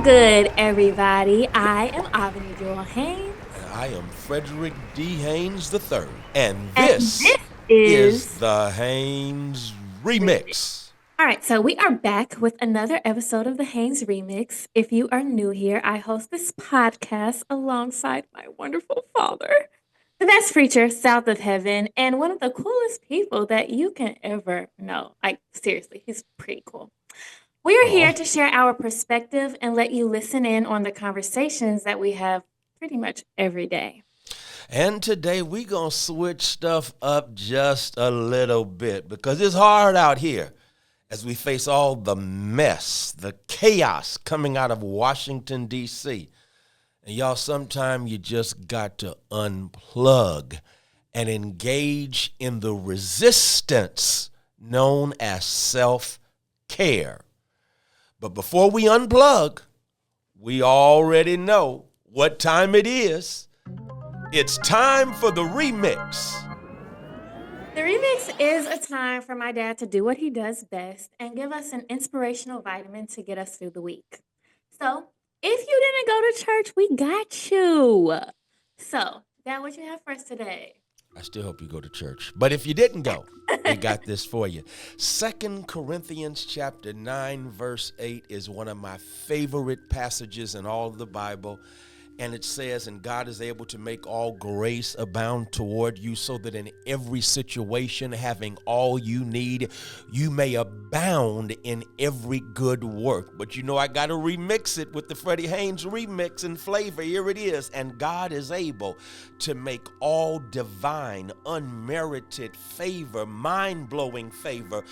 good, everybody? I am Abeni Haynes, And I am Frederick D. Haynes III. And and this this is is the Haynes Remix. Remix. All right, so we are back with another episode of the Haynes Remix. If you are new here, I host this podcast alongside my wonderful father, the best preacher south of heaven, and one of the coolest people that you can ever know. Like, seriously, he's pretty cool. We are here Aw. to share our perspective and let you listen in on the conversations that we have pretty much every day. And today we going to switch stuff up just a little bit because it's hard out here as we face all the mess, the chaos coming out of Washington, D.C. And y'all, sometimes you just got to unplug and engage in the resistance known as self-care. But before we unplug, we already know what time it is. It's time for the remix. The remix is a time for my dad to do what he does best and give us an inspirational vitamin to get us through the week. So, if you didn't go to church, we got you. So, Dad, what you have for us today? I still hope you go to church. But if you didn't go, we got this for you. 2 Corinthians chapter 9, verse 8 is one of my favorite passages in all of the Bible. And it says, and God is able to make all grace abound toward you so that in every situation, having all you need, you may abound in every good work. But you know, I got to remix it with the Freddie Haynes remix and flavor. Here it is. And God is able to make all divine, unmerited favor, mind-blowing favor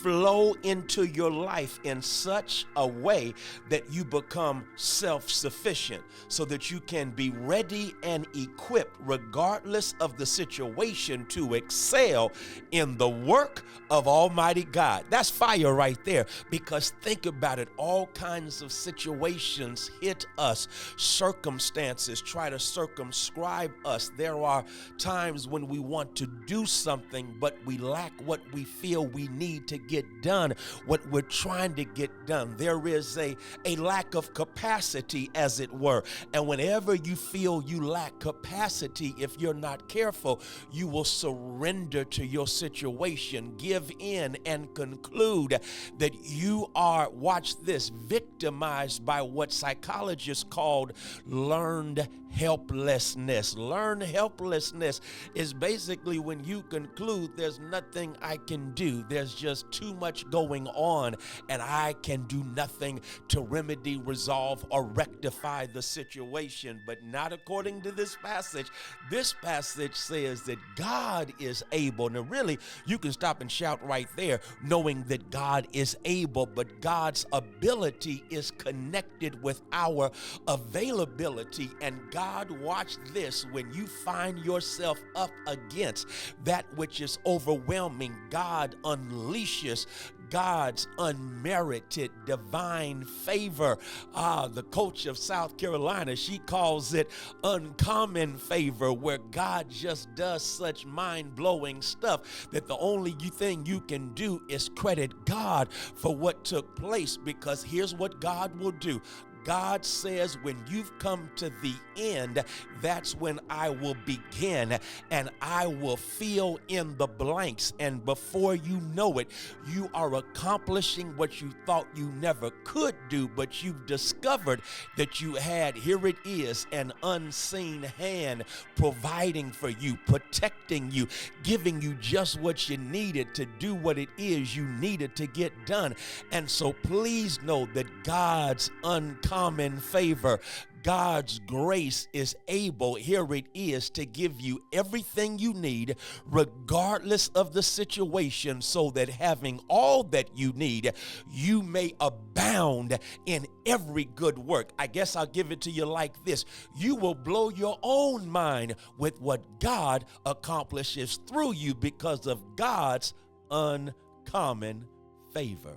flow into your life in such a way that you become self-sufficient so that you can be ready and equipped regardless of the situation to excel in the work of Almighty God. That's fire right there, because think about it, all kinds of situations hit us, circumstances try to circumscribe us. There are times when we want to do something, but we lack what we feel we need to get done, what we're trying to get done. There is a lack of capacity, as it were. And whenever you feel you lack capacity, if you're not careful, you will surrender to your situation, give in, and conclude that you are, watch this, victimized by what psychologists called learned helplessness. Learned helplessness is basically when you conclude there's nothing I can do. There's just too much going on, and I can do nothing to remedy, resolve, or rectify the situation. But not according to this passage. This passage says that God is able. Now, really, you can stop and shout right there, knowing that God is able, but God's ability is connected with our availability. And God, watch this, when you find yourself up against that which is overwhelming, God unleashes God's unmerited divine favor. The coach of South Carolina, she calls it uncommon favor, where God just does such mind-blowing stuff that the only thing you can do is credit God for what took place, because here's what God will do. God says, when you've come to the end, that's when I will begin, and I will fill in the blanks. And before you know it, you are accomplishing what you thought you never could do, but you've discovered that you had, here it is, an unseen hand providing for you, protecting you, giving you just what you needed to do what it is you needed to get done. And so please know that God's uncommon favor, God's grace is able, here it is, to give you everything you need regardless of the situation, so that having all that you need, you may abound in every good work. I guess I'll give it to you like this. You will blow your own mind with what God accomplishes through you because of God's uncommon favor.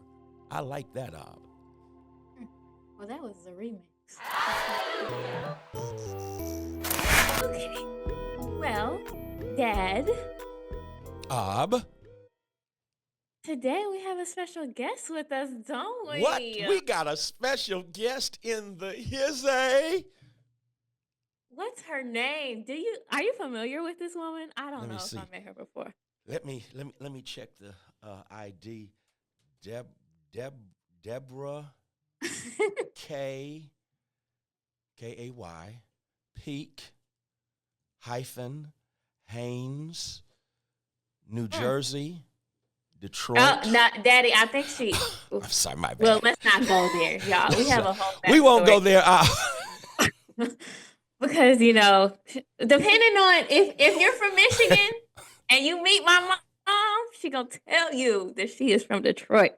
I like that, Ab. Well, that was a remix. Okay. Well, Dad, Ab. Today we have a special guest with us, don't What? we? We got a special guest in the hizzy. What's her name? Are you familiar with this woman? I don't Let me know if I see. met her before. Let me check the ID. Deb Deb Debra K Kay Peek hyphen Haynes, New Jersey, Oh, Detroit. no, Daddy, I think she. I'm sorry, my Well, bad. let's not go there, y'all. We have a whole We won't go backstory. there. Because, depending on if you're from Michigan and you meet my mom, she gonna tell you that she is from Detroit.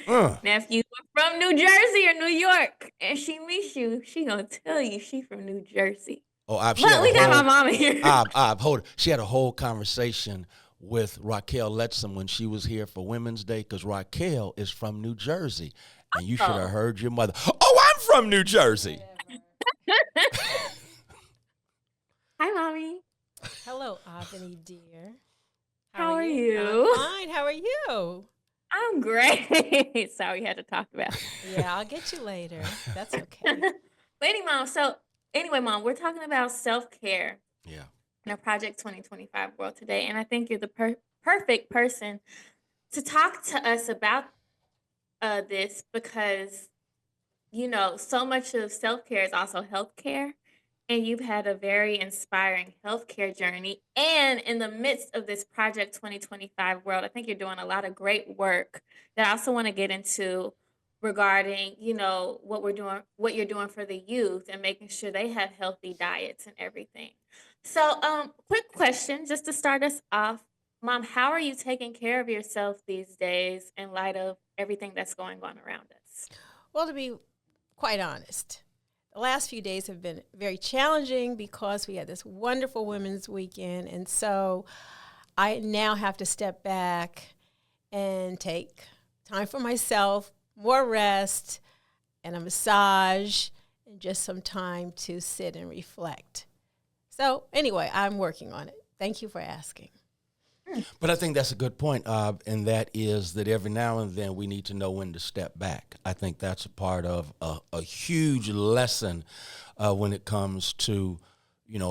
uh, Now, if you are from New Jersey or New York and she meets you, she gonna tell you she from New Jersey. She had But a we got my whole mama here. hold it. She had a whole conversation with Raquel Letson when she was here for Women's Day because Raquel is from New Jersey, and you should have Oh. heard your mother. Oh, I'm from New Jersey. Hi, mommy. Hello, Abeni dear. How are you? I'm fine. How are you? I'm great. Sorry, we had to talk about. Yeah, I'll get you later. That's okay. But anyway, mom, we're talking about self-care Yeah. in a Project 2025 world today, and I think you're the perfect person to talk to us about this because so much of self-care is also healthcare. And you've had a very inspiring healthcare journey. And in the midst of this Project 2025 world, I think you're doing a lot of great work that I also want to get into regarding, what you're doing for the youth and making sure they have healthy diets and everything. So, quick question just to start us off. Mom, how are you taking care of yourself these days in light of everything that's going on around us? Well, to be quite honest, the last few days have been very challenging because we had this wonderful Women's Weekend. And so I now have to step back and take time for myself, more rest, and a massage, and just some time to sit and reflect. So anyway, I'm working on it. Thank you for asking. But I think that's a good point, and that is that every now and then we need to know when to step back. I think that's a part of a huge lesson when it comes to,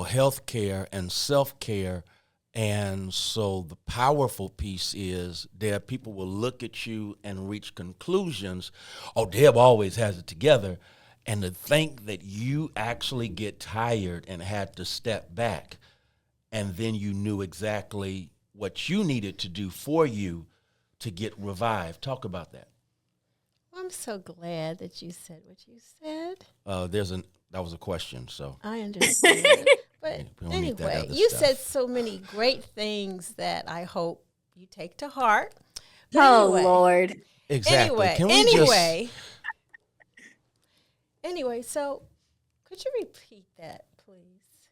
health care and self-care. And so the powerful piece is that people will look at you and reach conclusions. Oh, Deb always has it together. And to think that you actually get tired and had to step back, and then you knew exactly what you needed to do for you to get revived. Talk about that. I'm so glad that you said what you said. That was a question, so I understand. But we don't need that anyway, other you stuff. said so many great things that I hope you take to heart. But Oh, anyway, Lord. Exactly. Anyway, Can we anyway, so could you repeat that, please?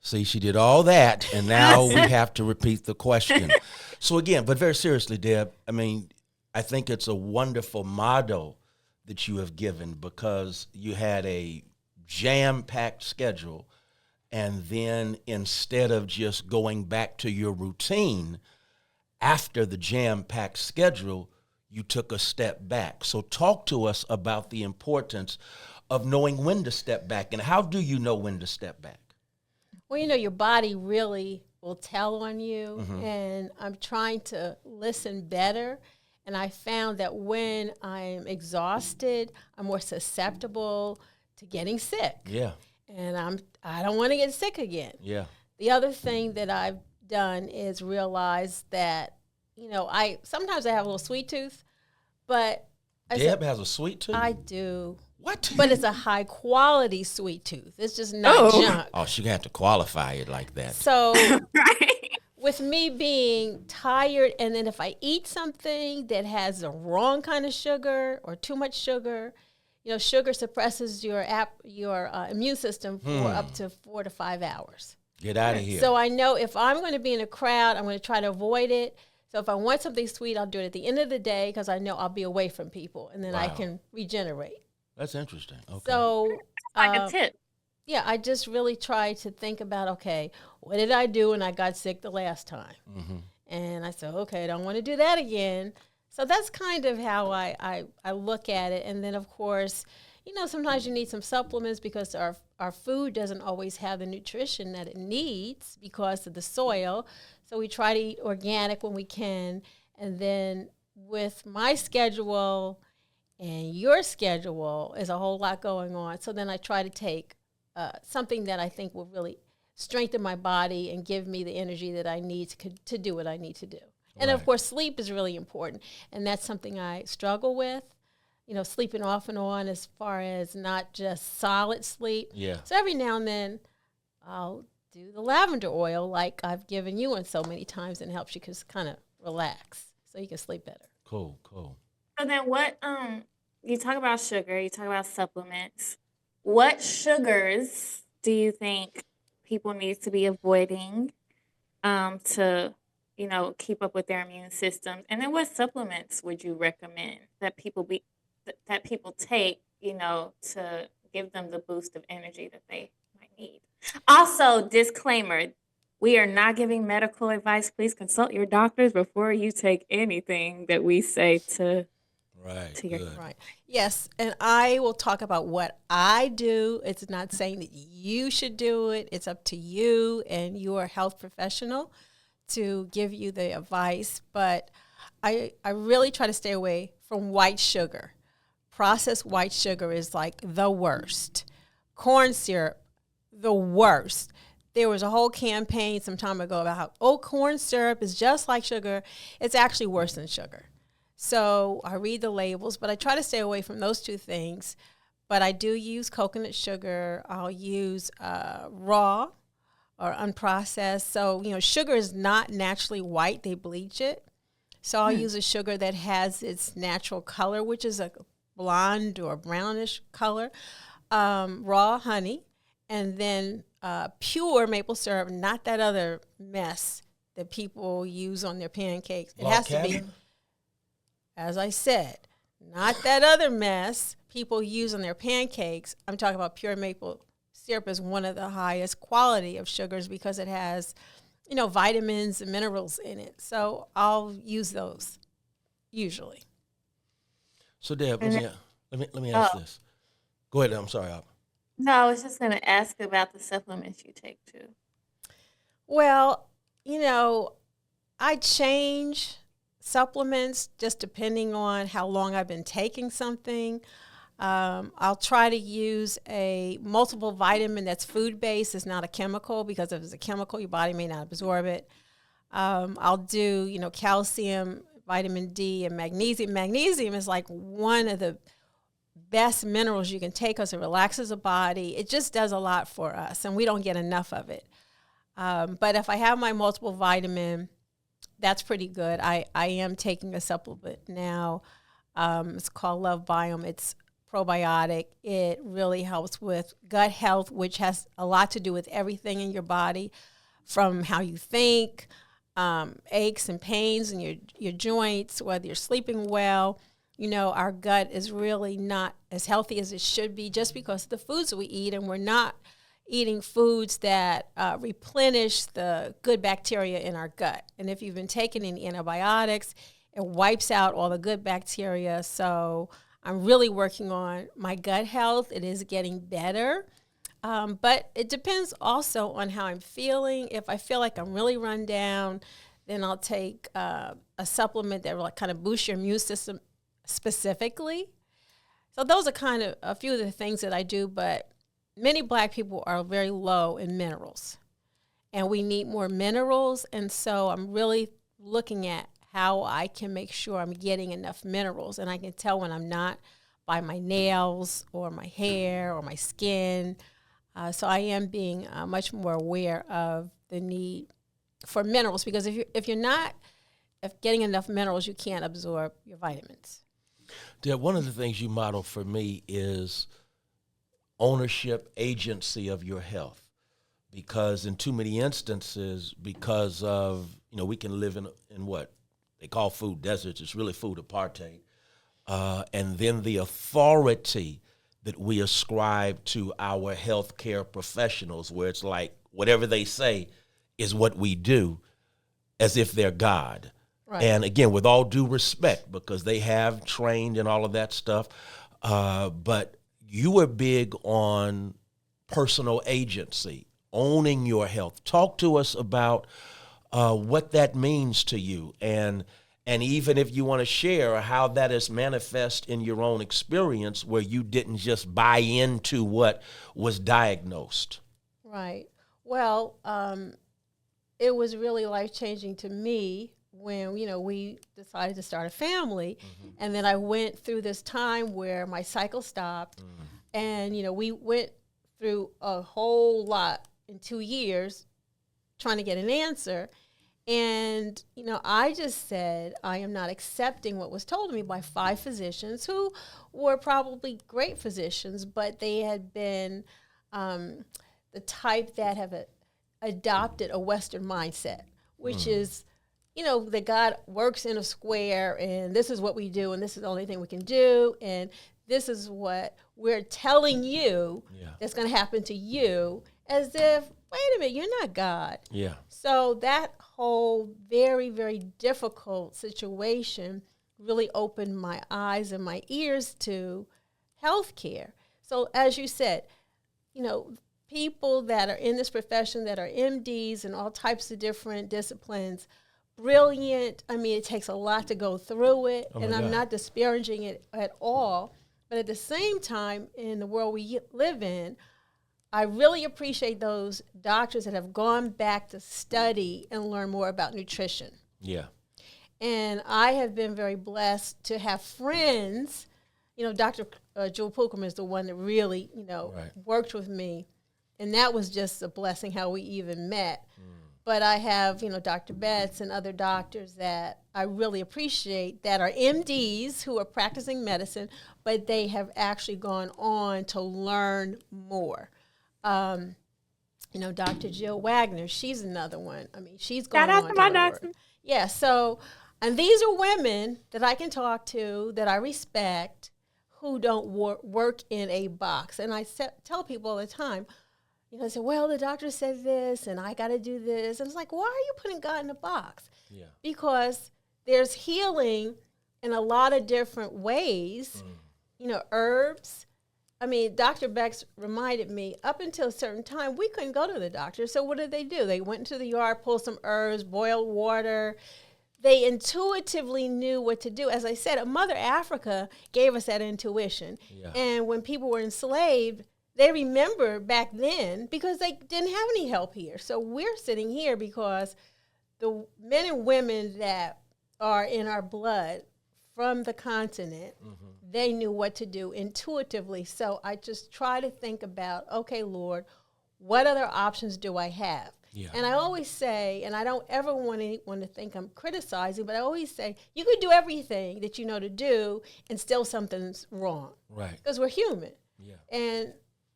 See, she did all that, and now we have to repeat the question. So again, but very seriously, Deb, I think it's a wonderful motto that you have given because you had a jam-packed schedule, and then instead of just going back to your routine after the jam-packed schedule, you took a step back. So talk to us about the importance of knowing when to step back, and how do you know when to step back? Well, your body really will tell on you, and I'm trying to listen better. And I found that when I'm exhausted, I'm more susceptible to getting sick. Yeah. And I don't want to get sick again. Yeah. The other thing that I've done is realize that, I sometimes I have a little sweet tooth, but Deb has a sweet tooth? I do. What? But it's a high quality sweet tooth. It's just not junk. Oh, she got to qualify it like that. So Right. with me being tired, and then if I eat something that has the wrong kind of sugar or too much sugar, sugar suppresses your immune system for up to 4 to 5 hours. Get out of here. So I know if I'm going to be in a crowd, I'm going to try to avoid it. So if I want something sweet, I'll do it at the end of the day because I know I'll be away from people, and then I can regenerate. That's interesting. Okay. So Like a tip. yeah, I just really try to think about, okay, what did I do when I got sick the last time? And I said, okay, I don't want to do that again. So that's kind of how I look at it. And then, of course, sometimes you need some supplements because our food doesn't always have the nutrition that it needs because of the soil. So we try to eat organic when we can. And then with my schedule and your schedule is a whole lot going on. So then I try to take something that I think will really strengthen my body and give me the energy that I need to do what I need to do. And of course, sleep is really important. And that's something I struggle with, sleeping off and on as far as not just solid sleep. Yeah. So every now and then I'll do the lavender oil like I've given you one so many times, and it helps you just kind of relax so you can sleep better. Cool. So then what you talk about sugar, you talk about supplements. What sugars do you think people need to be avoiding to keep up with their immune systems? And then what supplements would you recommend that people take, to give them the boost of energy that they might need? Also, disclaimer, we are not giving medical advice. Please consult your doctors before you take anything that we say to your Good. Right. Yes, and I will talk about what I do. It's not saying that you should do it. It's up to you and your health professional to give you the advice. But I really try to stay away from white sugar. Processed white sugar is like the worst. Corn syrup, the worst. There was a whole campaign some time ago about how, corn syrup is just like sugar. It's actually worse than sugar. So I read the labels, but I try to stay away from those two things. But I do use coconut sugar. I'll use raw or unprocessed. So, sugar is not naturally white. They bleach it. So I'll use a sugar that has its natural color, which is a blonde or brownish color, raw honey, and then pure maple syrup, not that other mess that people use on their pancakes. It has to be, as I said, not that other mess people use on their pancakes. I'm talking about pure maple syrup is one of the highest quality of sugars because it has, vitamins and minerals in it. So I'll use those usually. So, Deb, let me ask this. Go ahead. I'm sorry. No, I was just going to ask about the supplements you take too. Well, I change supplements just depending on how long I've been taking something. I'll try to use a multiple vitamin that's food-based. It's not a chemical because if it's a chemical, your body may not absorb it. I'll do, calcium, vitamin D, and magnesium. Magnesium is like one of the best minerals you can take because it relaxes the body. It just does a lot for us, and we don't get enough of it. But if I have my multiple vitamin, that's pretty good. I am taking a supplement now. It's called Love Biome. It's probiotic. It really helps with gut health, which has a lot to do with everything in your body, from how you think, aches and pains in your joints, whether you're sleeping well. Our gut is really not as healthy as it should be just because of the foods that we eat, and we're not eating foods that replenish the good bacteria in our gut. And if you've been taking any antibiotics, it wipes out all the good bacteria. So I'm really working on my gut health. It is getting better. But it depends also on how I'm feeling. If I feel like I'm really run down, then I'll take a supplement that will kind of boost your immune system specifically. So those are kind of a few of the things that I do, but many Black people are very low in minerals, and we need more minerals. And so I'm really looking at how I can make sure I'm getting enough minerals, and I can tell when I'm not by my nails or my hair or my skin. So I am being much more aware of the need for minerals, because if you're not getting enough minerals, you can't absorb your vitamins. Deb, one of the things you model for me is ownership, agency of your health, because in too many instances, because of, we can live in what they call food deserts. It's really food apartheid. And then the authority that we ascribe to our healthcare professionals, where it's like whatever they say is what we do, as if they're God. Right. And again, with all due respect, because they have trained and all of that stuff, but you were big on personal agency, owning your health. Talk to us about what that means to you, and even if you want to share how that is manifest in your own experience, where you didn't just buy into what was diagnosed. Right. Well, it was really life changing to me when we decided to start a family, and then I went through this time where my cycle stopped, and we went through a whole lot in 2 years trying to get an answer. And, I just said, I am not accepting what was told to me by 5 physicians who were probably great physicians, but they had been the type that have adopted a Western mindset, which is, that God works in a square and this is what we do and this is the only thing we can do. And this is what we're telling you that's going to happen to you, as if, wait a minute, you're not God. Yeah. So that whole very, very difficult situation really opened my eyes and my ears to healthcare. So as you said, people that are in this profession that are MDs and all types of different disciplines, brilliant. I mean, it takes a lot to go through it, and I'm not disparaging it at all. But at the same time, in the world we live in, I really appreciate those doctors that have gone back to study and learn more about nutrition. Yeah. And I have been very blessed to have friends. Dr. Jewel Pookrum is the one that really, worked with me. And that was just a blessing how we even met. But I have, Dr. Betts and other doctors that I really appreciate that are MDs who are practicing medicine, but they have actually gone on to learn more. Dr. Jill Wagner, she's another one. I mean, she's going on to my doctor. Yeah, so, and these are women that I can talk to, that I respect, who don't work in a box. And I tell people all the time, they say, well, the doctor said this, and I got to do this. And it's like, why are you putting God in a box? Yeah. Because there's healing in a lot of different ways, herbs. I mean, Dr. Bex reminded me, up until a certain time, we couldn't go to the doctor. So what did they do? They went into the yard, pulled some herbs, boiled water. They intuitively knew what to do. As I said, Mother Africa gave us that intuition. Yeah. And when people were enslaved, they remember back then because they didn't have any help here. So we're sitting here because the men and women that are in our blood from the continent, they knew what to do intuitively. So I just try to think about, okay, Lord, what other options do I have? Yeah. And I always say, and I don't ever want anyone to think I'm criticizing, but I always say, you could do everything that you know to do and still something's wrong. Right. Because we're human. Yeah.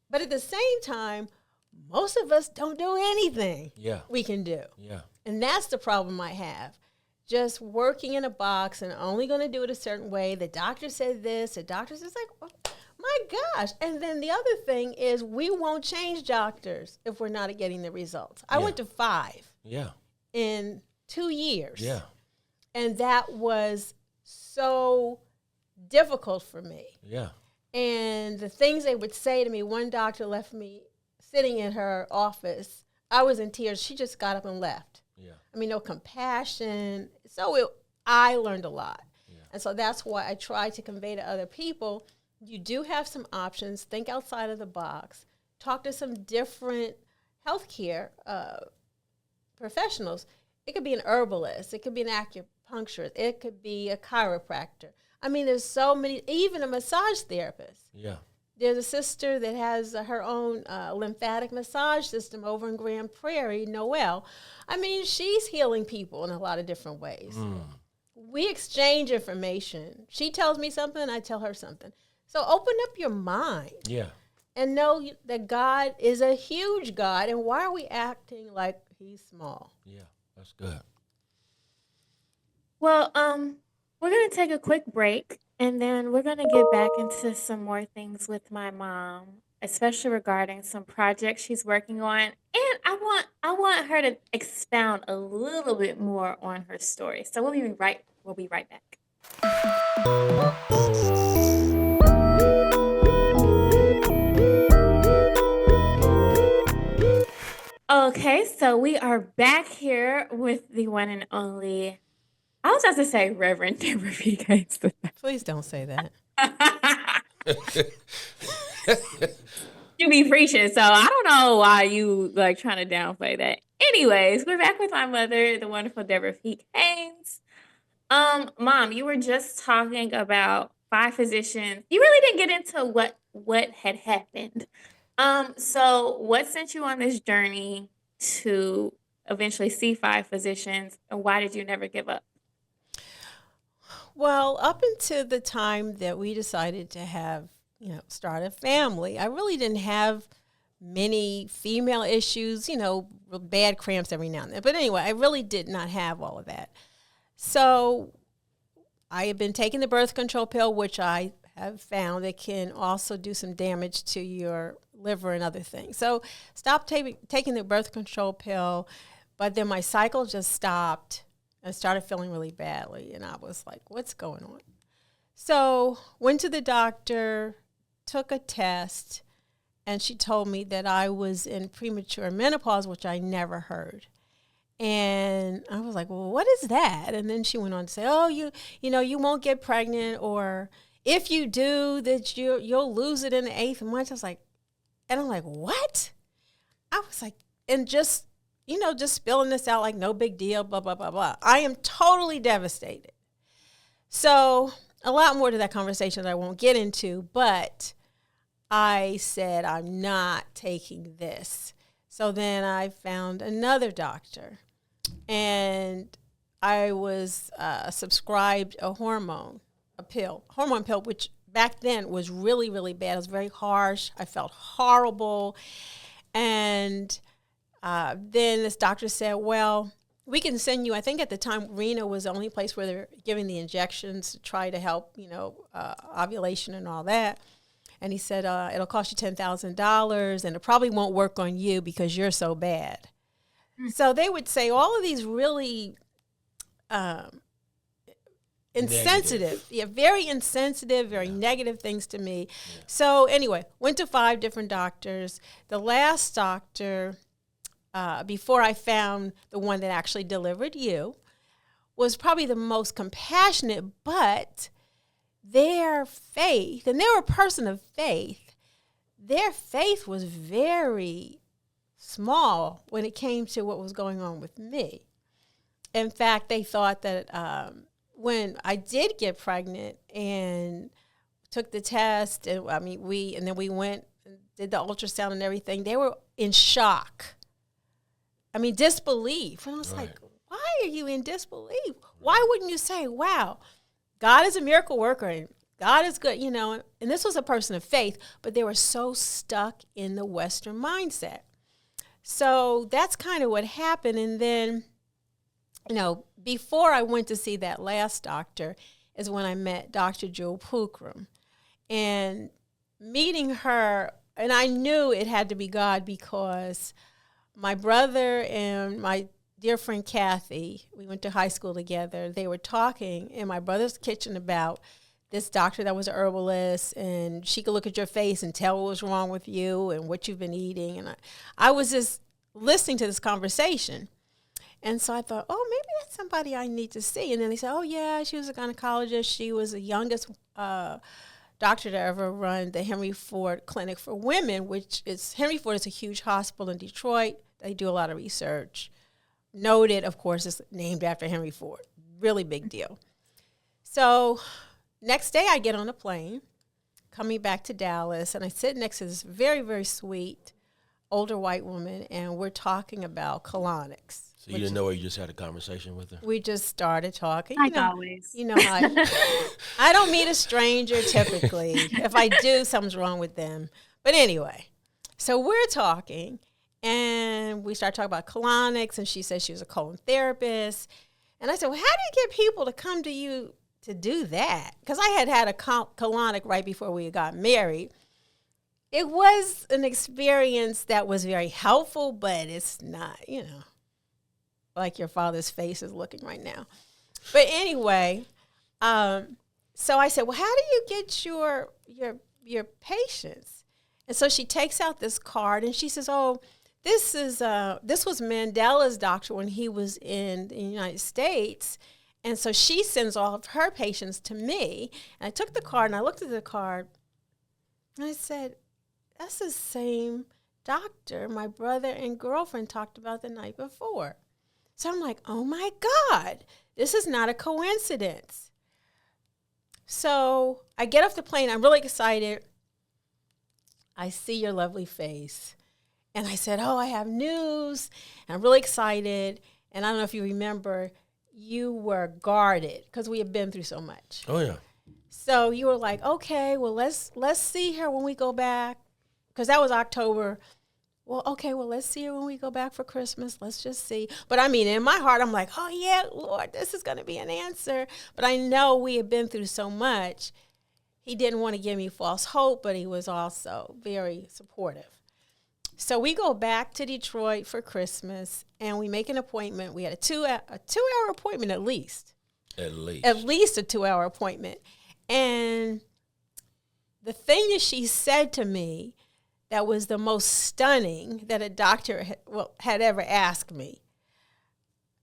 But at the same time, most of us don't do anything we can do. Yeah. And that's the problem I have. Just working in a box and only going to do it a certain way. The doctor said this. The doctor says, like, oh, my gosh. And then the other thing is we won't change doctors if we're not getting the results. I went to 5 in 2 years. Yeah. And that was so difficult for me. Yeah. And the things they would say to me, one doctor left me sitting in her office. I was in tears. She just got up and left. Yeah. I mean, no compassion. So I learned a lot. Yeah. And so that's why I try to convey to other people, you do have some options. Think outside of the box. Talk to some different healthcare professionals. It could be an herbalist. It could be an acupuncturist. It could be a chiropractor. I mean, there's so many, even a massage therapist. Yeah. There's a sister that has her own lymphatic massage system over in Grand Prairie, Noelle. I mean, she's healing people in a lot of different ways. We exchange information. She tells me something, I tell her something. So open up your mind. Yeah. And know that God is a huge God. And why are we acting like he's small? Yeah, that's good. Well, we're going to take a quick break, and then we're going to get back into some more things with my mom, especially regarding some projects she's working on, and I want her to expound a little bit more on her story. So we'll be right back. Okay, so we are back here with the one and only. I was about to say Reverend Debra Peek-Haynes. Please don't say that. You be preaching, so I don't know why you like trying to downplay that. Anyways, we're back with my mother, the wonderful Debra Peek-Haynes. Mom, you were just talking about five physicians. You really didn't get into what had happened. So what sent you on this journey to eventually see five physicians, and why did you never give up? Well, up until the time that we decided to have, start a family, I really didn't have many female issues, bad cramps every now and then. But anyway, I really did not have all of that. So I have been taking the birth control pill, which I have found it can also do some damage to your liver and other things. So stopped taking the birth control pill, but then my cycle just stopped and started feeling really badly. And I was like, what's going on? So went to the doctor, took a test, and she told me that I was in premature menopause, which I never heard. And I was like, well, what is that? And then she went on to say, oh, you won't get pregnant, or if you do, that you'll lose it in the 8th month. I was like, and I'm like, what? I was like, and just spilling this out like no big deal, blah, blah, blah, blah. I am totally devastated. So a lot more to that conversation that I won't get into, but I said, I'm not taking this. So then I found another doctor, and I was subscribed a hormone pill, which back then was really, really bad. It was very harsh. I felt horrible. And then this doctor said, well, we can send you, I think at the time, Reno was the only place where they're giving the injections to try to help, ovulation and all that. And he said, it'll cost you $10,000, and it probably won't work on you because you're so bad. So they would say all of these really insensitive, very insensitive, very negative things to me. Yeah. So anyway, went to 5 different doctors. The last doctor, before I found the one that actually delivered you, was probably the most compassionate, but their faith, and they were a person of faith, their faith was very small when it came to what was going on with me. In fact, they thought that when I did get pregnant and took the test, and then we went and did the ultrasound and everything, they were in shock. Disbelief. And I was like, why are you in disbelief? Why wouldn't you say, wow, God is a miracle worker and God is good, and this was a person of faith, but they were so stuck in the Western mindset. So that's kind of what happened. And then, before I went to see that last doctor is when I met Dr. Jewel Pookrum. And meeting her, and I knew it had to be God because my brother and my dear friend Kathy, we went to high school together, they were talking in my brother's kitchen about this doctor that was a herbalist, and she could look at your face and tell what was wrong with you and what you've been eating. And I was just listening to this conversation. And so I thought, oh, maybe that's somebody I need to see. And then they said, oh, yeah, she was a gynecologist. She was the youngest doctor to ever run the Henry Ford Clinic for Women, Henry Ford is a huge hospital in Detroit. They do a lot of research. Noted, of course, it's named after Henry Ford. Really big deal. So next day I get on a plane coming back to Dallas, and I sit next to this very, very sweet older white woman, and we're talking about colonics. So you didn't know her, you just had a conversation with her? We just started talking. Like always. I don't meet a stranger typically. If I do, something's wrong with them. But anyway, so we're talking, and we start talking about colonics, and she says she was a colon therapist. And I said, well, how do you get people to come to you to do that? Because I had a colonic right before we got married. it was an experience that was very helpful, but it's not, like your father's face is looking right now. But anyway, so I said, well, how do you get your patients? And so she takes out this card and she says, oh, this was Mandela's doctor when he was in the United States. And so she sends all of her patients to me. And I took the card and I looked at the card and I said, that's the same doctor my brother and girlfriend talked about the night before. So I'm like, oh my God, this is not a coincidence. So I get off the plane. I'm really excited. I see your lovely face. And I said, oh, I have news. And I'm really excited. And I don't know if you remember, you were guarded because we had been through so much. Oh, yeah. So you were like, okay, well, let's see her when we go back. Because that was October. Well, okay, well, let's see her when we go back for Christmas. Let's just see. But I mean, in my heart, I'm like, oh, yeah, Lord, this is going to be an answer. But I know we had been through so much. He didn't want to give me false hope, but he was also very supportive. So we go back to Detroit for Christmas, and we make an appointment. We had a two-hour appointment at least. At least. At least a 2-hour appointment. And the thing that she said to me that was the most stunning that a doctor had ever asked me.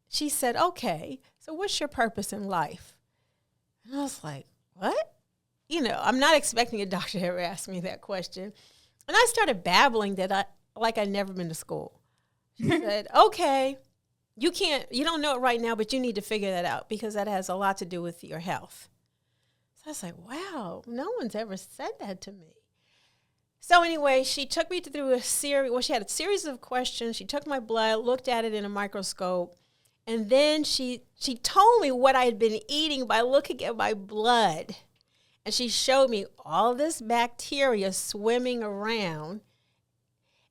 She said, okay, so what's your purpose in life? And I was like, what? I'm not expecting a doctor to ever ask me that question. And I started babbling that I'd never been to school. She said, okay, you don't know it right now, but you need to figure that out because that has a lot to do with your health. So I was like, wow, no one's ever said that to me. So anyway, she took me through she had a series of questions. She took my blood, looked at it in a microscope, and then she told me what I had been eating by looking at my blood. And she showed me all this bacteria swimming around.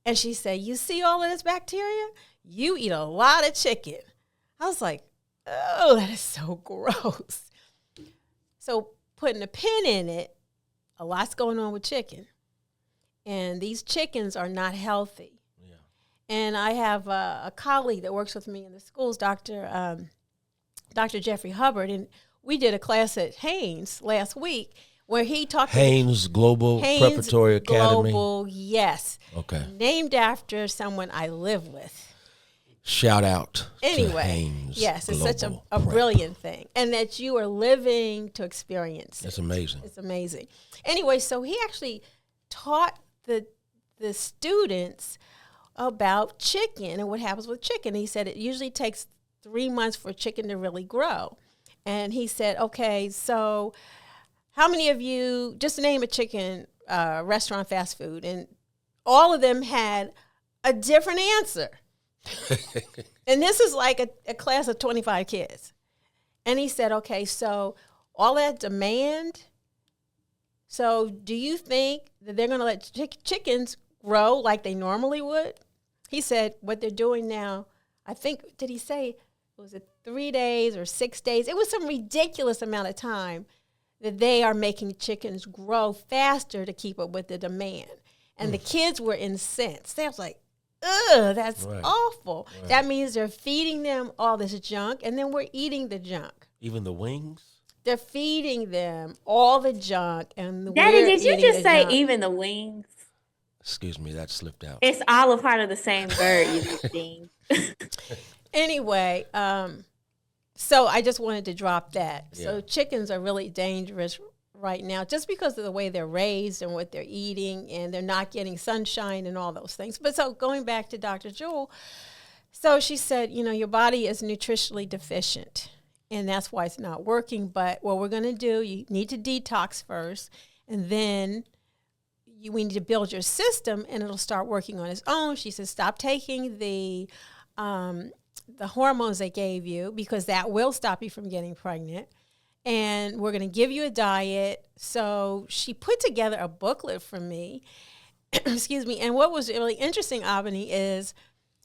And she said, you see all of this bacteria? You eat a lot of chicken. I was like, oh, that is so gross. So putting a pin in it, a lot's going on with chicken. And these chickens are not healthy. Yeah. And I have a colleague that works with me in the schools, Dr. Jeffrey Hubbard, and we did a class at Haynes last week where he talked Haynes Global Preparatory Academy. Global, yes. Okay. Named after someone I live with. Shout out anyway, to Haynes. Yes, it's Global such a brilliant thing. And that you are living to experience it. It's amazing. It's amazing. Anyway, so he actually taught the students about chicken and what happens with chicken. He said it usually takes 3 months for chicken to really grow. And he said, okay, so how many of you, just name a chicken restaurant, fast food, and all of them had a different answer. And this is like a class of 25 kids. And he said, okay, so all that demand, so do you think that they're going to let chickens grow like they normally would? He said what they're doing now, I think, did he say, was it 3 days or 6 days? It was some ridiculous amount of time that they are making chickens grow faster to keep up with the demand. And the kids were incensed. They was like, ugh, that's awful. Right. That means they're feeding them all this junk, and then we're eating the junk. Even the wings? They're feeding them all the junk, and Daddy, did you just say junk. Even the wings? Excuse me, that slipped out. It's all a part of the same bird, you think. Anyway, so I just wanted to drop that. Yeah. So chickens are really dangerous right now just because of the way they're raised and what they're eating, and they're not getting sunshine and all those things. But so going back to Dr. Jewel, so she said, your body is nutritionally deficient. And that's why it's not working. But what we're going to do, you need to detox first, and then we need to build your system, and it'll start working on its own. She says, stop taking the hormones they gave you because that will stop you from getting pregnant. And we're going to give you a diet. So she put together a booklet for me. Excuse me. And what was really interesting, Abeni, is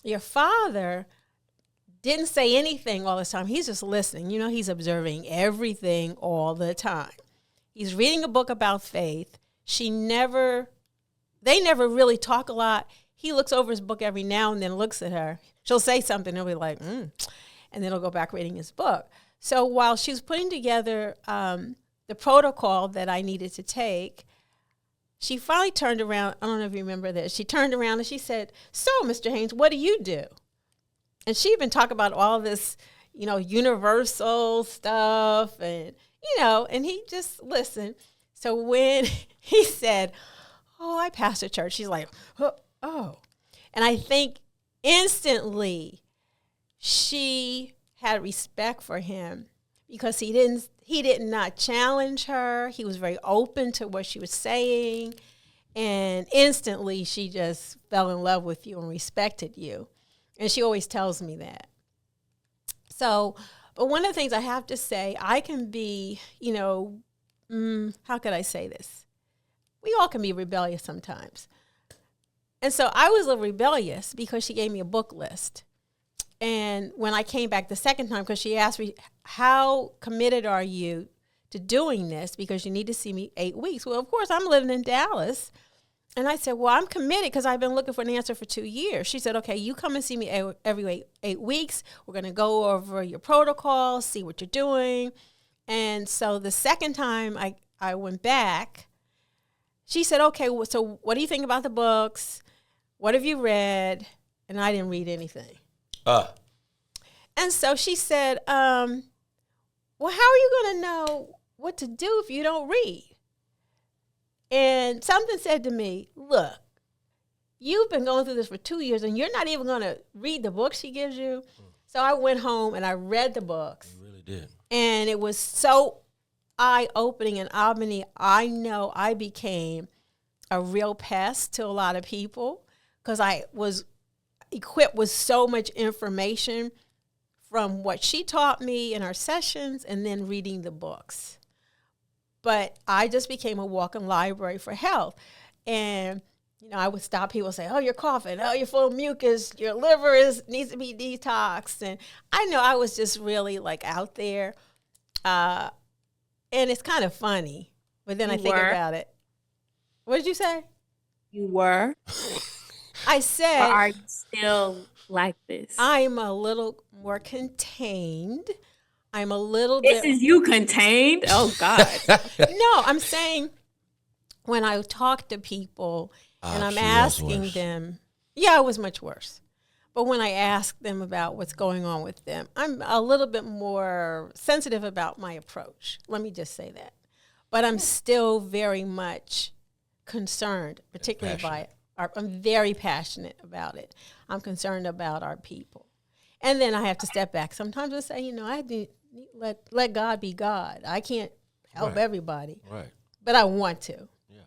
your father didn't say anything all the time. He's just listening. He's observing everything all the time. He's reading a book about faith. She never they never really talk a lot. He looks over his book every now and then, looks at her. She'll say something, and he'll be like, and then he'll go back reading his book. So while she was putting together the protocol that I needed to take, she finally turned around. I don't know if you remember this. She turned around and she said, "So, Mr. Haynes, what do you do?" And she'd been talking about all this, universal stuff and, and he just listened. So when he said, "Oh, I pastor church," she's like, "Oh." And I think instantly she had respect for him because he did not challenge her. He was very open to what she was saying. And instantly she just fell in love with you and respected you. And she always tells me that. So, but one of the things I have to say, I can be, how could I say this? We all can be rebellious sometimes. And so I was a little rebellious because she gave me a book list. And when I came back the second time, because she asked me, "How committed are you to doing this? Because you need to see me 8 weeks." Well, of course, I'm living in Dallas. And I said, "Well, I'm committed because I've been looking for an answer for 2 years." She said, "Okay, you come and see me every 8 weeks. We're going to go over your protocol, see what you're doing." And so the second time I went back, she said, "Okay, so what do you think about the books? What have you read?" And I didn't read anything. And so she said, "Well, how are you going to know what to do if you don't read?" And something said to me, "Look, you've been going through this for 2 years and you're not even going to read the book she gives you." So I went home and I read the books. You really did. And it was so eye-opening. And Abeni, I know I became a real pest to a lot of people because I was equipped with so much information from what she taught me in our sessions and then reading the books. But I just became a walking library for health. And, I would stop people and say, "Oh, you're coughing. Oh, you're full of mucus. Your liver needs to be detoxed." And I know I was just really out there. And it's kind of funny. But then I think about it. What did you say? You were? I said, or are you still like this? I'm a little more contained. I'm a little This bit. is you contained? Oh, God. No, I'm saying when I talk to people and I'm asking them, it was much worse. But when I ask them about what's going on with them, I'm a little bit more sensitive about my approach. Let me just say that. But I'm still very much concerned, particularly by I'm very passionate about it. I'm concerned about our people. And then I have to step back. Sometimes I say, I need let God be God. I can't help everybody. Right. But I want to. Yeah.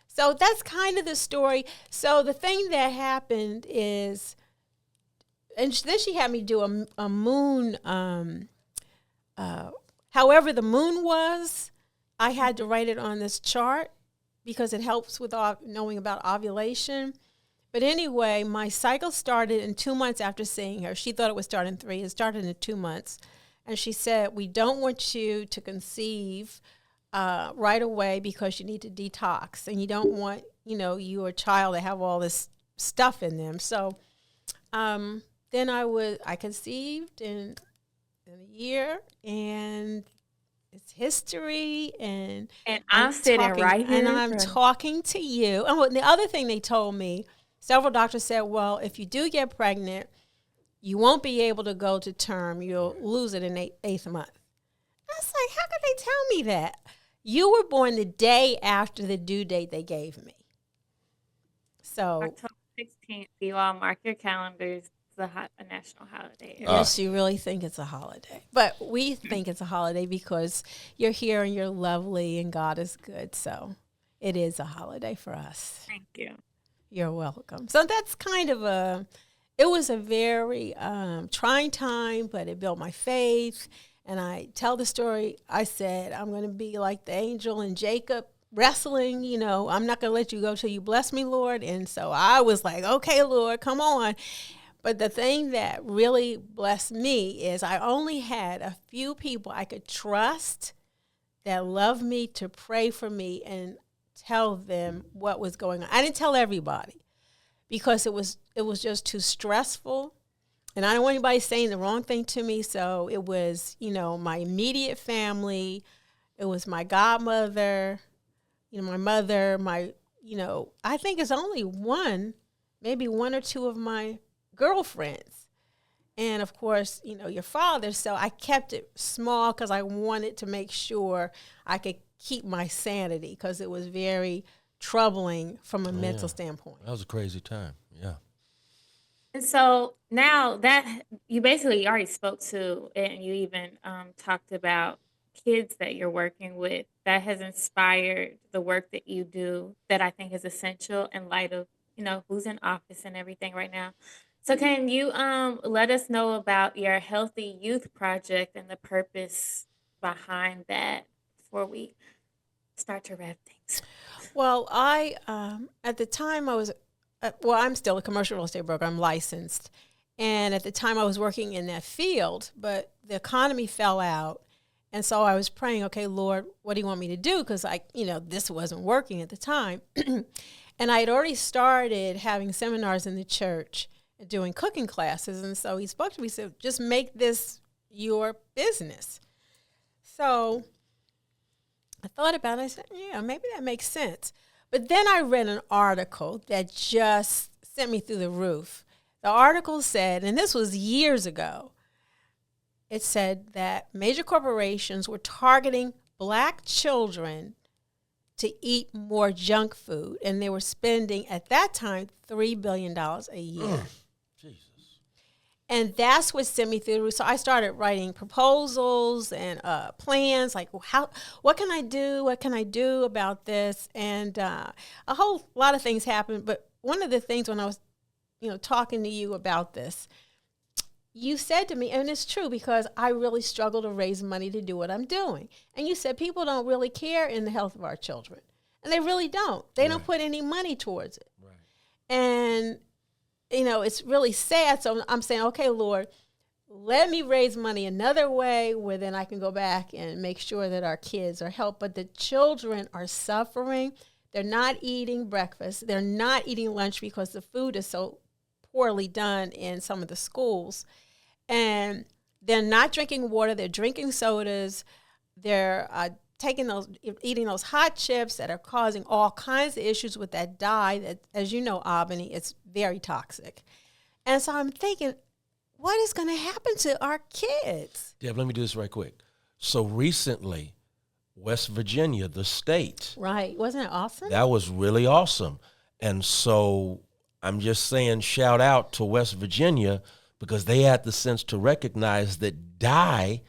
So that's kind of the story. So the thing that happened is, and then she had me do a moon, however the moon was, I had to write it on this chart because it helps with knowing about ovulation. But anyway, my cycle started in 2 months after seeing her. She thought it would start in 3. It started in 2 months. And she said, "We don't want you to conceive right away because you need to detox. And you don't want, your child to have all this stuff in them." So then I conceived in a year, and it's history, and I'm sitting right here. And I'm talking to you. And the other thing they told me, several doctors said, "Well, if you do get pregnant, you won't be able to go to term. You'll lose it in the 8th month." I was like, how could they tell me that? You were born the day after the due date they gave me. So October 16th, you all mark your calendars. It's a national holiday. Unless you really think it's a holiday. But we think it's a holiday because you're here and you're lovely and God is good. So it is a holiday for us. Thank you. You're welcome. So that's kind of it was a very trying time, but it built my faith. And I tell the story, I said, I'm going to be like the angel and Jacob wrestling, I'm not going to let you go till you bless me, Lord. And so I was like, okay, Lord, come on. But the thing that really blessed me is I only had a few people I could trust that loved me to pray for me and tell them what was going on. I didn't tell everybody because it was just too stressful. And I don't want anybody saying the wrong thing to me. So it was, my immediate family. It was my godmother, my mother, I think it's only maybe one or two of my girlfriends. And of course, your father. So I kept it small because I wanted to make sure I could keep my sanity because it was very troubling from a mental standpoint. That was a crazy time. Yeah. And so now that you basically already spoke to, and you even talked about kids that you're working with, that has inspired the work that you do that I think is essential in light of, who's in office and everything right now. So can you let us know about your Healthy Youth Project and the purpose behind that before we start to wrap things? Well, I at the time I was I'm still a commercial real estate broker. I'm licensed. And at the time I was working in that field, but the economy fell out. And so I was praying, okay, Lord, what do you want me to do? Because this wasn't working at the time. And I had already started having seminars in the church and doing cooking classes. And so he spoke to me, said, just make this your business. So I thought about it. I said, yeah, maybe that makes sense. But then I read an article that just sent me through the roof. The article said, and this was years ago, it said that major corporations were targeting Black children to eat more junk food, and they were spending, at that time, $3 billion a year. Jesus. And that's what sent me through the roof. So I started writing proposals and plans, like, what can I do? What can I do about this? And a whole lot of things happened. But one of the things when I was, talking to you about this, you said to me, and it's true because I really struggle to raise money to do what I'm doing. And you said people don't really care in the health of our children. And they really don't. They don't put any money towards it. Right. And, it's really sad. So I'm saying, okay, Lord, let me raise money another way where then I can go back and make sure that our kids are helped. But the children are suffering. They're not eating breakfast. They're not eating lunch because the food is so poorly done in some of the schools. And they're not drinking water. They're drinking sodas. They're eating those hot chips that are causing all kinds of issues with that dye that, as you know, Abeni, it's very toxic. And so I'm thinking, what is going to happen to our kids? Deb, let me do this right quick. So recently, West Virginia, the state. Right. Wasn't it awesome? That was really awesome. And so I'm just saying shout out to West Virginia because they had the sense to recognize that dye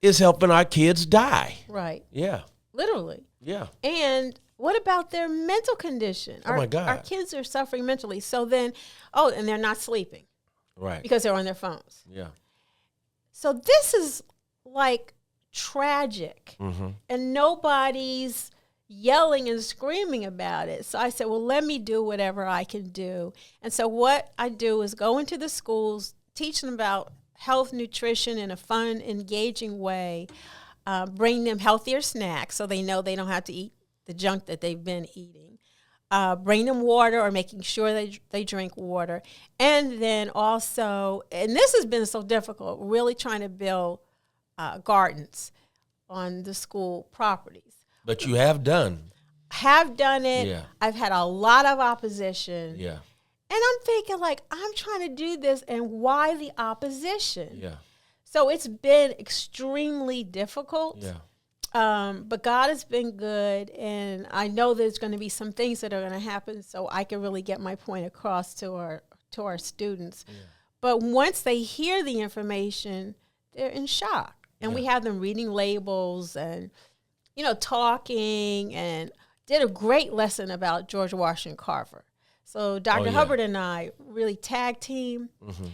is helping our kids die. Right. Yeah. Literally. Yeah. And what about their mental condition? Oh, my God. Our kids are suffering mentally. So then, and they're not sleeping. Right. Because they're on their phones. Yeah. So this is like tragic. Mm-hmm. And nobody's yelling and screaming about it. So I said, well, let me do whatever I can do. And so what I do is go into the schools, teach them about health, nutrition in a fun, engaging way, bring them healthier snacks so they know they don't have to eat the junk that they've been eating. Bring them water or making sure they drink water. And then also, and this has been so difficult, really trying to build gardens on the school properties. But you have done. Have done it. Yeah. I've had a lot of opposition. Yeah. And I'm thinking, I'm trying to do this, and why the opposition? Yeah. So it's been extremely difficult. Yeah. But God has been good, and I know there's going to be some things that are going to happen so I can really get my point across to our students. Yeah. But once they hear the information, they're in shock. And we have them reading labels and, talking, and did a great lesson about George Washington Carver. So Dr. Hubbard and I really tag team. Mm-hmm.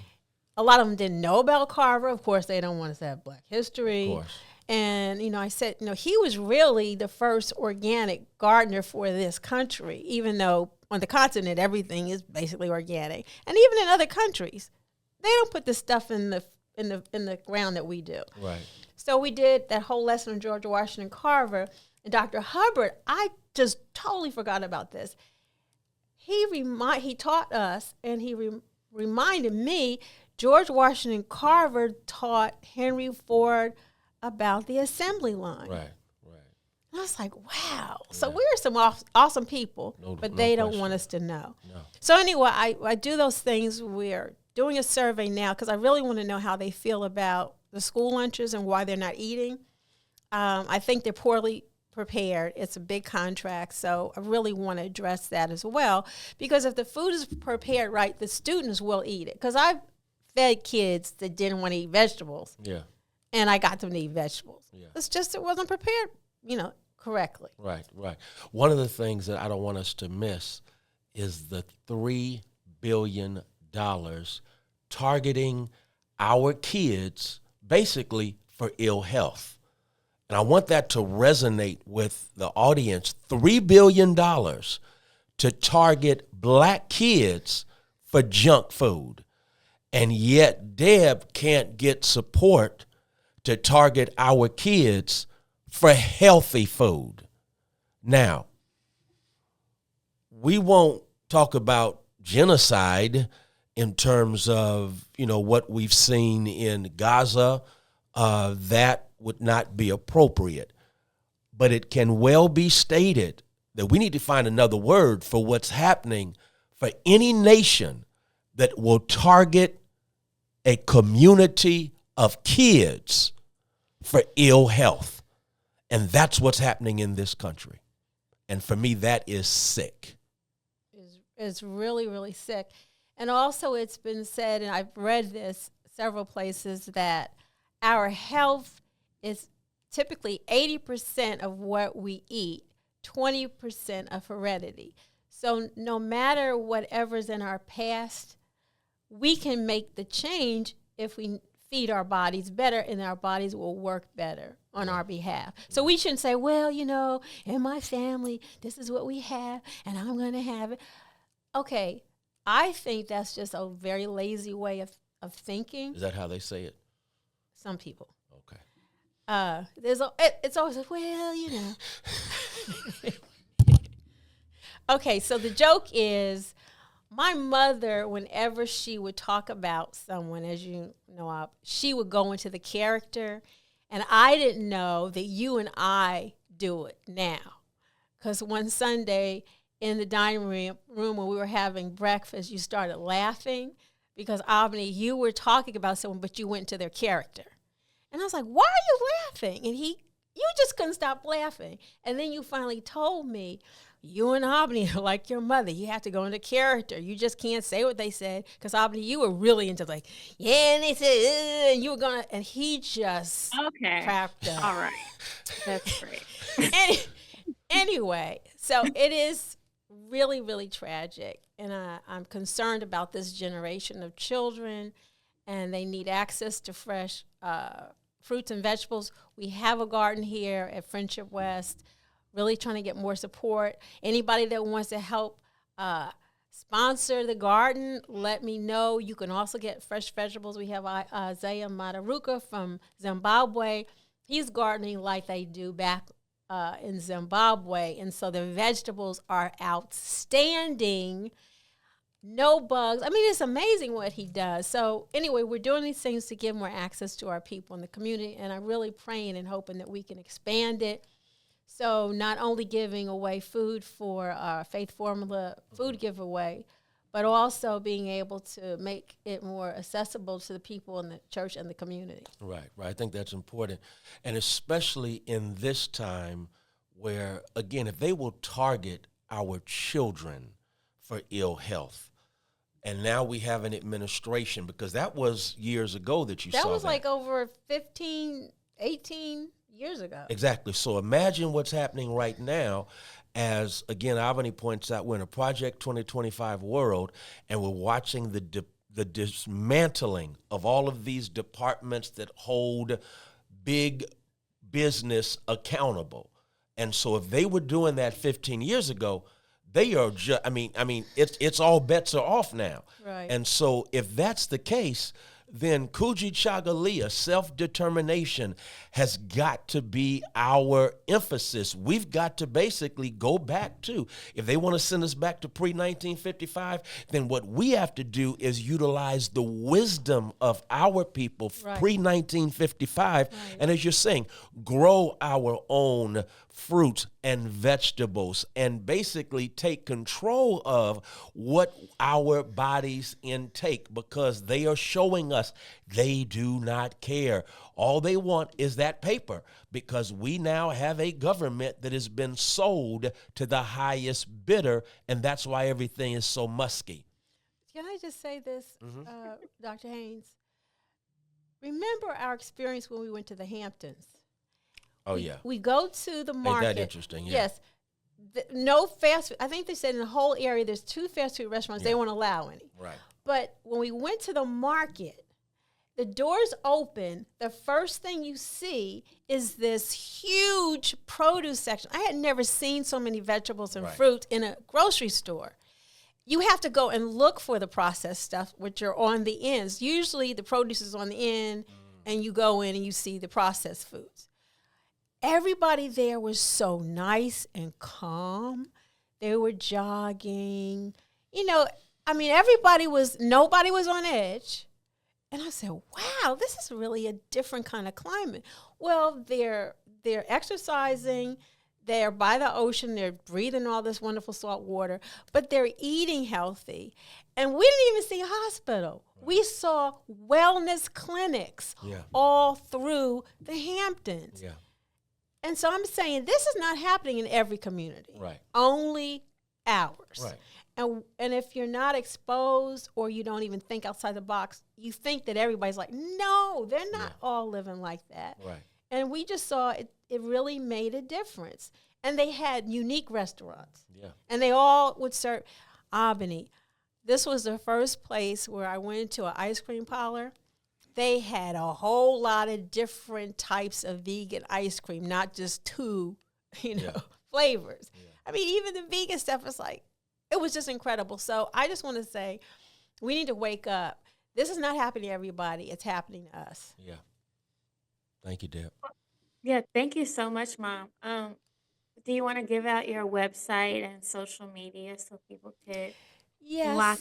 A lot of them didn't know about Carver. Of course, they don't want us to have Black history. Of course. And, I said, he was really the first organic gardener for this country, even though on the continent, everything is basically organic. And even in other countries, they don't put this stuff in the ground that we do. Right. So we did that whole lesson on George Washington Carver. And Dr. Hubbard, I just totally forgot about this. He taught us, and he reminded me, George Washington Carver taught Henry Ford about the assembly line. Right. And I was like, wow. Yeah. So we're some awesome people, but they don't want us to know. No. So anyway, I do those things. We're doing a survey now because I really want to know how they feel about the school lunches and why they're not eating. I think they're poorly prepared. It's a big contract, so I really want to address that as well. Because if the food is prepared right, the students will eat it. Because I've fed kids that didn't want to eat vegetables. Yeah. And I got them to eat vegetables. Yeah. It's just it wasn't prepared, correctly. Right. One of the things that I don't want us to miss is the $3 billion targeting our kids basically for ill health. And I want that to resonate with the audience. $3 billion to target black kids for junk food. And yet Deb can't get support to target our kids for healthy food. Now, we won't talk about genocide in terms of, what we've seen in Gaza. That would not be appropriate. But it can well be stated that we need to find another word for what's happening for any nation that will target a community of kids for ill health. And that's what's happening in this country. And for me, that is sick. It's really, really sick. And also it's been said, and I've read this several places, that our health is typically 80% of what we eat, 20% of heredity. So no matter whatever's in our past, we can make the change if we feed our bodies better, and our bodies will work better on our behalf. So we shouldn't say, well, in my family, this is what we have, and I'm going to have it. Okay, I think that's just a very lazy way of thinking. Is that how they say it? Some people. Okay. It's always like, well, Okay, so the joke is, my mother, whenever she would talk about someone, as you know, she would go into the character, and I didn't know that you and I do it now. Because one Sunday in the dining room when we were having breakfast, you started laughing because, Abeni, you were talking about someone, but you went into their character. And I was like, why are you laughing? And you just couldn't stop laughing. And then you finally told me, you and Abeni are like your mother. You have to go into character. You just can't say what they said. Because Abeni, you were really into yeah, and they said, and you were going to, and he just crapped up. All right. That's great. Anyway, so it is really, really tragic. And I'm concerned about this generation of children, and they need access to fresh fruits and vegetables. We have a garden here at Friendship West. Really trying to get more support. Anybody that wants to help sponsor the garden, let me know. You can also get fresh vegetables. We have Isaiah Mataruka from Zimbabwe. He's gardening like they do back in Zimbabwe. And so the vegetables are outstanding. No bugs. I mean, it's amazing what he does. So anyway, we're doing these things to give more access to our people in the community. And I'm really praying and hoping that we can expand it. So not only giving away food for our Faith Formula food giveaway, but also being able to make it more accessible to the people in the church and the community. Right. I think that's important. And especially in this time where, again, if they will target our children for ill health, and now we have an administration, because that was years ago that you saw that. That was like over 15, 18 years ago. Exactly. So imagine what's happening right now as, again, Abeni points out, we're in a Project 2025 world, and we're watching the dismantling of all of these departments that hold big business accountable. And so if they were doing that 15 years ago, they are just, it's all bets are off now. Right. And so if that's the case, then Kujichagulia, self-determination, has got to be our emphasis. We've got to basically go back to, if they want to send us back to pre-1955, then what we have to do is utilize the wisdom of our people pre-1955, and as you're saying, grow our own fruits and vegetables and basically take control of what our bodies intake, because they are showing us they do not care. All they want is that paper, because we now have a government that has been sold to the highest bidder, and that's why everything is so musky. Can I just say this, Dr. Haynes? Remember our experience when we went to the Hamptons. Oh, yeah. We go to the market. Ain't that interesting? Yeah. Yes. No fast food. I think they said in the whole area there's 2 fast food restaurants. They won't allow any. Right. But when we went to the market, the doors open. The first thing you see is this huge produce section. I had never seen so many vegetables and fruit in a grocery store. You have to go and look for the processed stuff, which are on the ends. Usually the produce is on the end, and you go in and you see the processed foods. Everybody there was so nice and calm. They were jogging. You know, I mean, nobody was on edge. And I said, wow, this is really a different kind of climate. Well, they're exercising. They're by the ocean. They're breathing all this wonderful salt water, but they're eating healthy. And we didn't even see a hospital. We saw wellness clinics all through the Hamptons. Yeah. And so I'm saying this is not happening in every community. Right. Only ours. Right. And if you're not exposed or you don't even think outside the box, you think that everybody's like, no, they're not all living like that. Right. And we just saw it really made a difference. And they had unique restaurants. Yeah. And they all would serve. Abeni, this was the first place where I went to an ice cream parlor. They had a whole lot of different types of vegan ice cream, not just 2, flavors. Yeah. I mean, even the vegan stuff is like, it was just incredible. So I just want to say, we need to wake up. This is not happening to everybody. It's happening to us. Yeah. Thank you, Deb. Yeah, thank you so much, Mom. Do you want to give out your website and social media so people could lock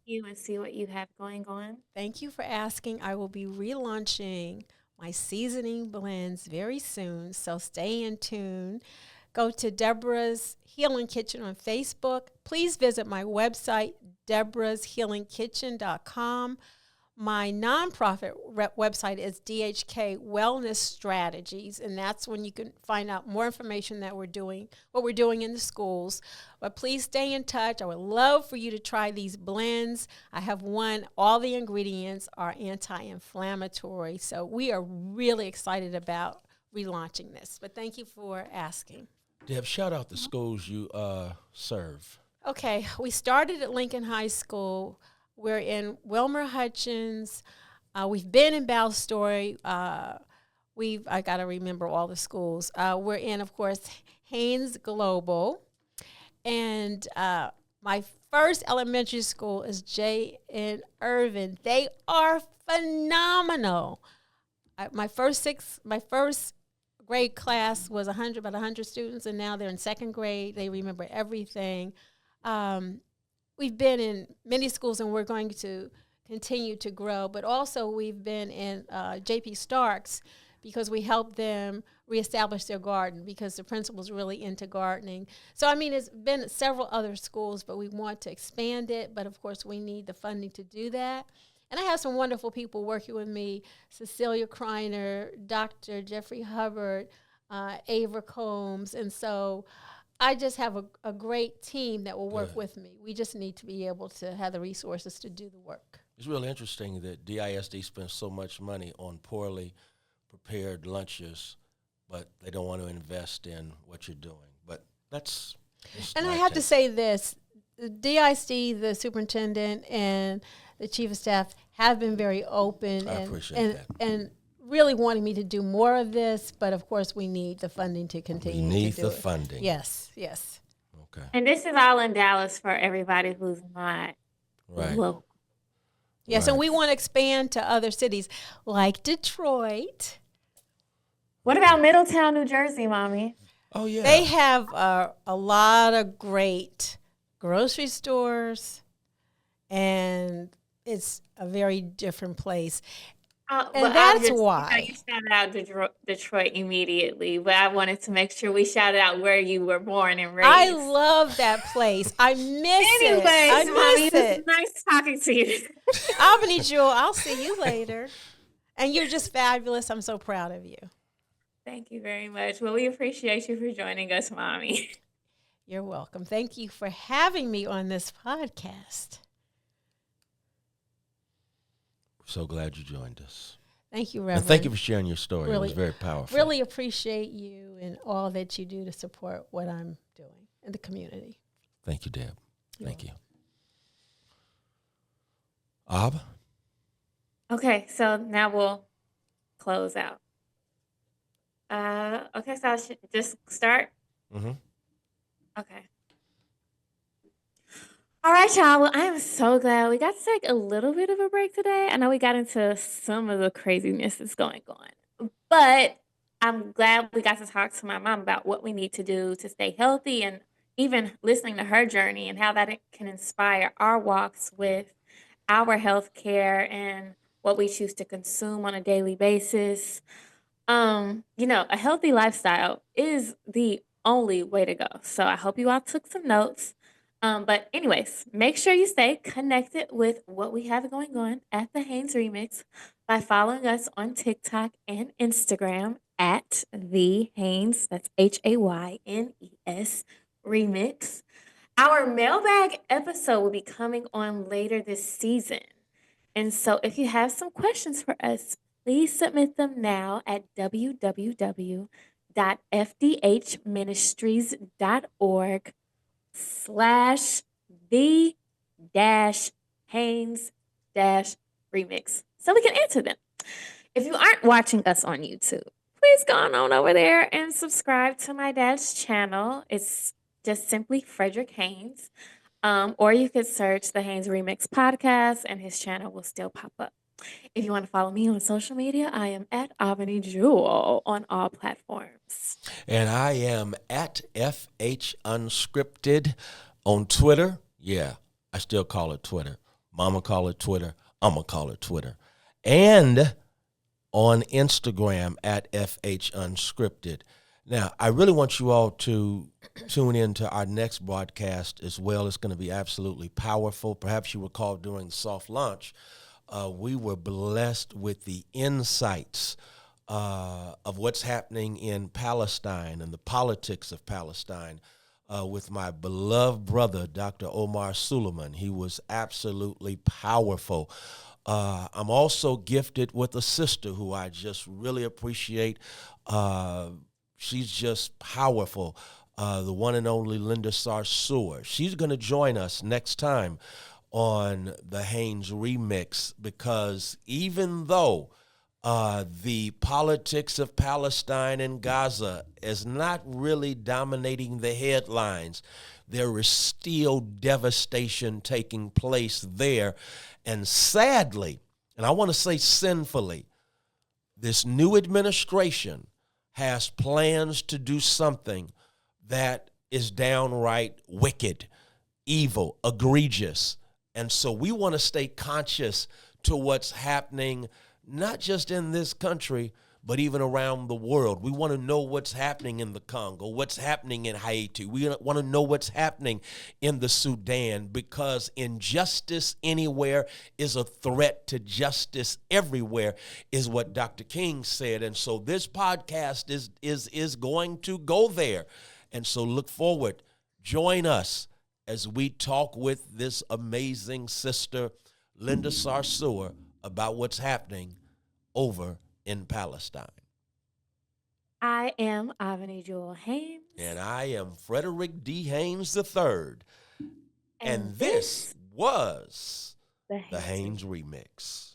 you and see what you have going on? Thank you for asking. I will be relaunching my seasoning blends very soon, so stay in tune. Go to Debra's Healing Kitchen on Facebook. Please visit my website, debrashealingkitchen.com. My nonprofit website is DHK Wellness Strategies, and that's when you can find out more information that what we're doing in the schools. But please stay in touch. I would love for you to try these blends. I have one. All the ingredients are anti-inflammatory, so we are really excited about relaunching this. But thank you for asking. Deb, shout out the schools you serve. Okay, we started at Lincoln High School. We're in Wilmer Hutchins. We've been in Bell Story. I got to remember all the schools. We're in, of course, Haynes Global. And my first elementary school is J. N. Irvin. They are phenomenal. My first grade class was about 100 students, and now they're in second grade. They remember everything. We've been in many schools, and we're going to continue to grow. But also we've been in J.P. Stark's because we helped them reestablish their garden because the principal's really into gardening. So, I mean, it's been at several other schools, but we want to expand it. But, of course, we need the funding to do that. And I have some wonderful people working with me, Cecilia Kreiner, Dr. Jeffrey Hubbard, Ava Combs. And so I just have a great team that will work with me. We just need to be able to have the resources to do the work. It's really interesting that DISD spends so much money on poorly prepared lunches, but they don't want to invest in what you're doing. But that's and I have to say this, the DISD, the superintendent, and the chief of staff have been very open and really wanting me to do more of this, but of course we need the funding to continue. We need to do the funding. Yes. Okay. And this is all in Dallas for everybody who's not local. Yes, and Right. we want to expand to other cities like Detroit. What about Middletown, New Jersey, Mommy? Oh yeah. They have a lot of great grocery stores, and it's a very different place. Well, And that's you why shouted out Detroit immediately, but I wanted to make sure we shouted out where you were born and I raised. love that place. I miss it. I Anyways, Mommy, miss it was it. nice talking to you. Albany Jewel, I'll see you later. And you're just fabulous. I'm so proud of you. Thank you very much. Well, we appreciate you for joining us, Mommy. You're welcome. Thank you for having me on this podcast. So glad you joined us. Thank you, And Reverend. thank you for sharing your story. It was Really- very powerful. Really appreciate you and all that you do to support what I'm doing in the community. Thank you, Deb. You're Thank you. Ab? Okay, so now we'll close out. Okay, so I should just start. Mm-hmm. Okay. All right, y'all. Well, I am so glad we got to take a little bit of a break today. I know we got into some of the craziness that's going on, but I'm glad we got to talk to my mom about what we need to do to stay healthy and even listening to her journey and how that it can inspire our walks with our health care and what we choose to consume on a daily basis. A healthy lifestyle is the only way to go. So I hope you all took some notes. But anyways, make sure you stay connected with what we have going on at the Haynes Remix by following us on TikTok and Instagram at the Haynes. That's Haynes Remix. Our mailbag episode will be coming on later this season. And so if you have some questions for us, please submit them now at www.fdhministries.org/the-Haynes-remix so we can answer them. If you aren't watching us on YouTube, please go on over there and subscribe to my dad's channel. It's just simply Frederick Haynes. Or you could search the Haynes Remix podcast and his channel will still pop up. If you want to follow me on social media, I am at Abeni Jewel on all platforms. And I am at FH Unscripted on Twitter. Yeah, I still call it Twitter. Mama call it Twitter. I'ma call it Twitter. And on Instagram at FH Unscripted. Now, I really want you all to tune in to our next broadcast as well. It's going to be absolutely powerful. Perhaps you recall during the soft launch, we were blessed with the insights of what's happening in Palestine and the politics of Palestine with my beloved brother, Dr. Omar Suleiman. He was absolutely powerful. I'm also gifted with a sister who I just really appreciate. She's just powerful. The one and only Linda Sarsour. She's going to join us next time on the Haynes Remix because even though the politics of Palestine and Gaza is not really dominating the headlines, there is still devastation taking place there. And sadly, and I want to say sinfully, this new administration has plans to do something that is downright wicked, evil, egregious. And so we want to stay conscious to what's happening, not just in this country, but even around the world. We want to know what's happening in the Congo, what's happening in Haiti. We want to know what's happening in the Sudan because injustice anywhere is a threat to justice everywhere, is what Dr. King said. And so this podcast is going to go there. And so look forward. Join us as we talk with this amazing sister, Linda Sarsour, about what's happening over in Palestine. I am Abeni Jewel Haynes. And I am Frederick D. Haynes III. And this was the Haynes Remix.